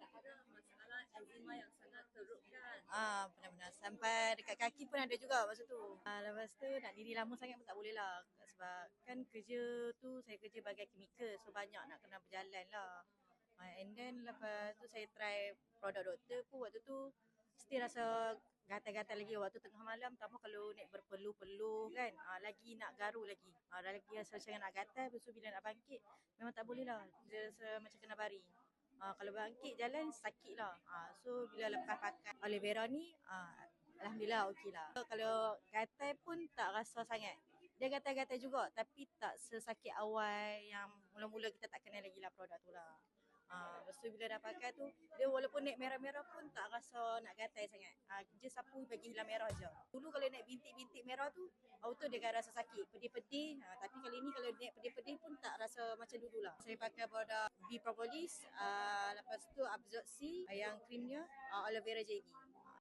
tak ada masalah eczema yang sangat teruk kan? Benar-benar. Sampai dekat kaki pun ada juga masa tu. Lepas tu nak diri lama sangat pun tak boleh lah. Sebab kan kerja tu saya kerja bagai chemical. So banyak nak kena berjalan lah. And then lepas tu saya try produk doktor pun waktu tu still rasa gatal-gatal lagi waktu tengah malam. Tambah kalau naik berpeluh-peluh kan. Lagi nak garu lagi. Lagi rasa macam nak gatal. Lepas tu bila nak bangkit memang tak boleh lah. Dia rasa macam kena baring. Kalau bangkit jalan sakit lah. So bila lepas pakai aloe vera ni, alhamdulillah okey lah. Kalau gatal pun tak rasa sangat. Dia gatal-gatal juga tapi tak sesakit awal yang mula-mula kita tak kenal lagi lah produk tu lah. Lepas tu bila dah pakai tu, dia walaupun naik merah-merah pun tak rasa nak gatal sangat. Dia sapu bagi hilang merah je. Dulu kalau naik bintik-bintik merah tu, auto dia akan rasa sakit, pedih-pedih. Tapi kali ni kalau naik pedih-pedih pun tak rasa macam dulu lah. Saya pakai produk B Propolis, lepas tu Absorb C, yang krimnya aloe vera jelly.